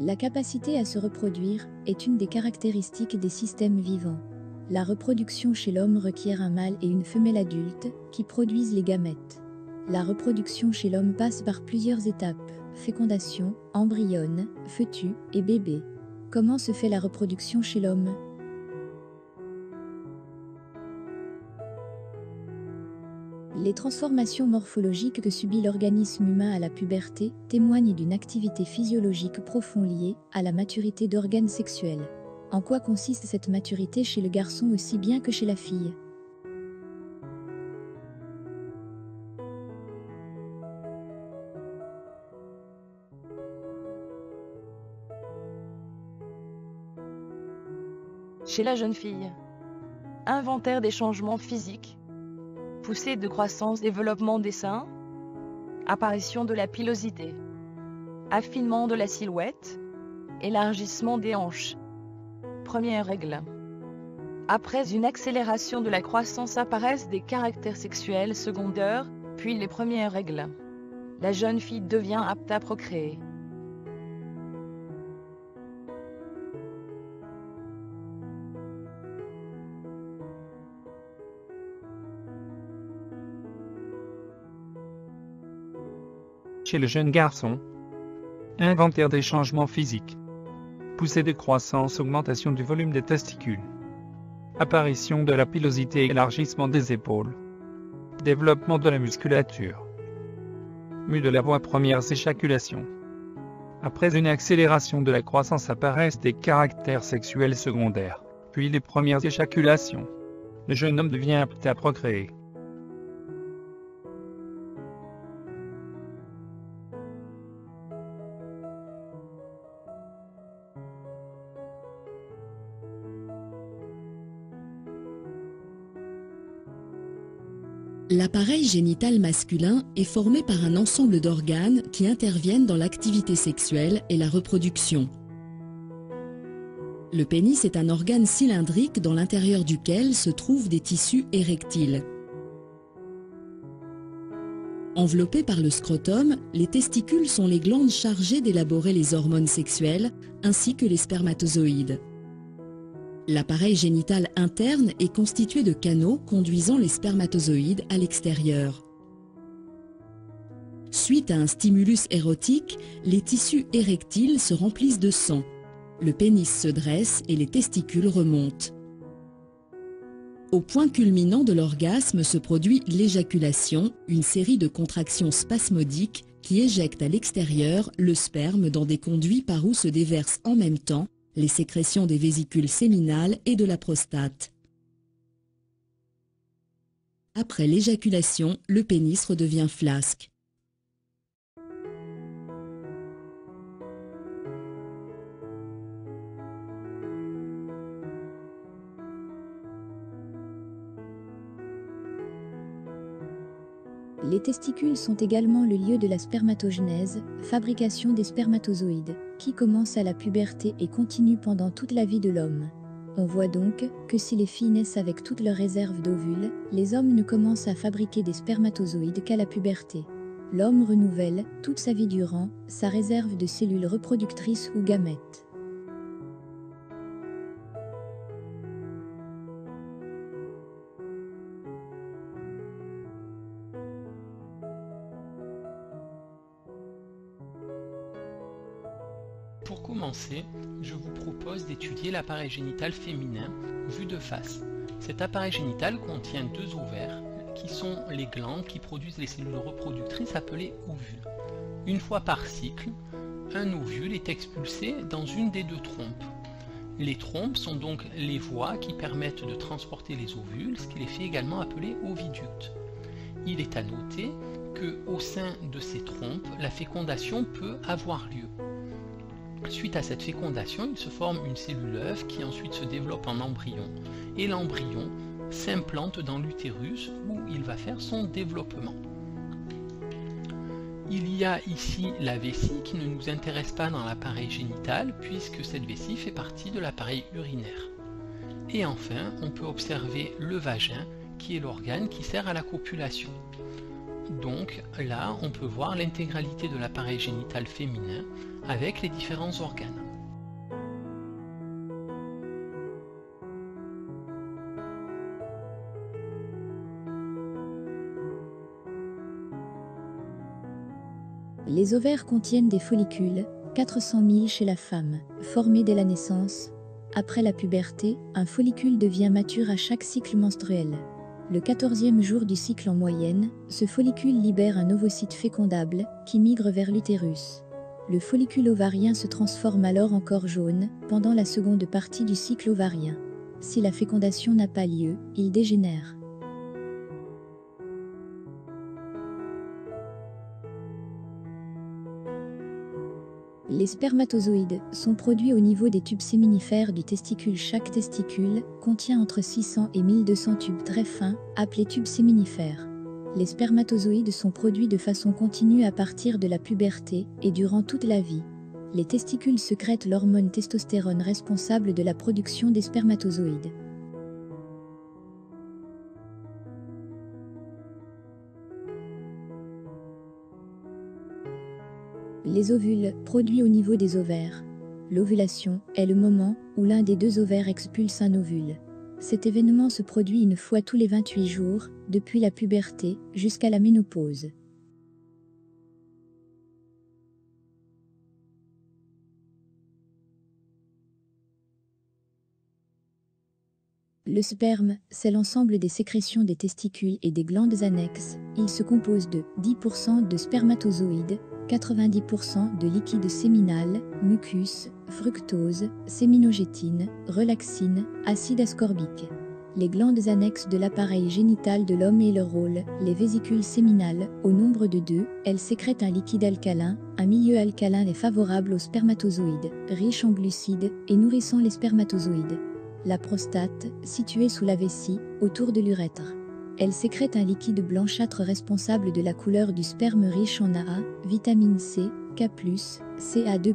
La capacité à se reproduire est une des caractéristiques des systèmes vivants. La reproduction chez l'homme requiert un mâle et une femelle adulte qui produisent les gamètes. La reproduction chez l'homme passe par plusieurs étapes: fécondation, embryone, foetus et bébé. Comment se fait la reproduction chez l'homme? Les transformations morphologiques que subit l'organisme humain à la puberté témoignent d'une activité physiologique profonde liée à la maturité d'organes sexuels. En quoi consiste cette maturité chez le garçon aussi bien que chez la fille? Chez la jeune fille, inventaire des changements physiques, poussée de croissance, développement des seins, apparition de la pilosité, affinement de la silhouette, élargissement des hanches. Première règle. Après une accélération de la croissance apparaissent des caractères sexuels secondaires, puis les premières règles. La jeune fille devient apte à procréer. Chez le jeune garçon, inventaire des changements physiques, poussée de croissance, augmentation du volume des testicules, apparition de la pilosité, élargissement des épaules, développement de la musculature, mue de la voix, premières éjaculations. Après une accélération de la croissance apparaissent des caractères sexuels secondaires, puis les premières éjaculations. Le jeune homme devient apte à procréer. L'appareil génital masculin est formé par un ensemble d'organes qui interviennent dans l'activité sexuelle et la reproduction. Le pénis est un organe cylindrique dans l'intérieur duquel se trouvent des tissus érectiles. Enveloppés par le scrotum, les testicules sont les glandes chargées d'élaborer les hormones sexuelles ainsi que les spermatozoïdes. L'appareil génital interne est constitué de canaux conduisant les spermatozoïdes à l'extérieur. Suite à un stimulus érotique, les tissus érectiles se remplissent de sang. Le pénis se dresse et les testicules remontent. Au point culminant de l'orgasme se produit l'éjaculation, une série de contractions spasmodiques qui éjectent à l'extérieur le sperme dans des conduits par où se déversent en même temps les sécrétions des vésicules séminales et de la prostate. Après l'éjaculation, le pénis redevient flasque. Les testicules sont également le lieu de la spermatogenèse, fabrication des spermatozoïdes, qui commence à la puberté et continue pendant toute la vie de l'homme. On voit donc que si les filles naissent avec toute leur réserve d'ovules, les hommes ne commencent à fabriquer des spermatozoïdes qu'à la puberté. L'homme renouvelle, toute sa vie durant, sa réserve de cellules reproductrices ou gamètes. Pour commencer, je vous propose d'étudier l'appareil génital féminin vu de face. Cet appareil génital contient deux ovaires qui sont les glandes qui produisent les cellules reproductrices appelées ovules. Une fois par cycle, un ovule est expulsé dans une des deux trompes. Les trompes sont donc les voies qui permettent de transporter les ovules, ce qui les fait également appeler oviductes. Il est à noter qu'au sein de ces trompes, la fécondation peut avoir lieu. Suite à cette fécondation, il se forme une cellule œuf qui ensuite se développe en embryon et l'embryon s'implante dans l'utérus où il va faire son développement. Il y a ici la vessie qui ne nous intéresse pas dans l'appareil génital puisque cette vessie fait partie de l'appareil urinaire. Et enfin, on peut observer le vagin, qui est l'organe qui sert à la copulation. Donc là, on peut voir l'intégralité de l'appareil génital féminin avec les différents organes. Les ovaires contiennent des follicules, 400 000 chez la femme, formés dès la naissance. Après la puberté, un follicule devient mature à chaque cycle menstruel. Le 14e jour du cycle en moyenne, ce follicule libère un ovocyte fécondable qui migre vers l'utérus. Le follicule ovarien se transforme alors en corps jaune pendant la seconde partie du cycle ovarien. Si la fécondation n'a pas lieu, il dégénère. Les spermatozoïdes sont produits au niveau des tubes séminifères du testicule. Chaque testicule contient entre 600 et 1200 tubes très fins, appelés tubes séminifères. Les spermatozoïdes sont produits de façon continue à partir de la puberté et durant toute la vie. Les testicules sécrètent l'hormone testostérone responsable de la production des spermatozoïdes. Les ovules, produits au niveau des ovaires. L'ovulation est le moment où l'un des deux ovaires expulse un ovule. Cet événement se produit une fois tous les 28 jours, depuis la puberté jusqu'à la ménopause. Le sperme, c'est l'ensemble des sécrétions des testicules et des glandes annexes. Il se compose de 10% de spermatozoïdes, 90% de liquide séminal, mucus, fructose, séminogétine, relaxine, acide ascorbique. Les glandes annexes de l'appareil génital de l'homme et leur rôle, les vésicules séminales, au nombre de 2, elles sécrètent un liquide alcalin. Un milieu alcalin est favorable aux spermatozoïdes, riche en glucides et nourrissant les spermatozoïdes. La prostate, située sous la vessie, autour de l'urètre. Elle sécrète un liquide blanchâtre responsable de la couleur du sperme riche en AA, vitamine C, K+, Ca2+,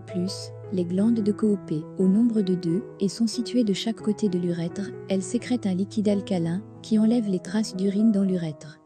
les glandes de Coop, au nombre de 2, et sont situées de chaque côté de l'urètre. Elles sécrètent un liquide alcalin qui enlève les traces d'urine dans l'urètre.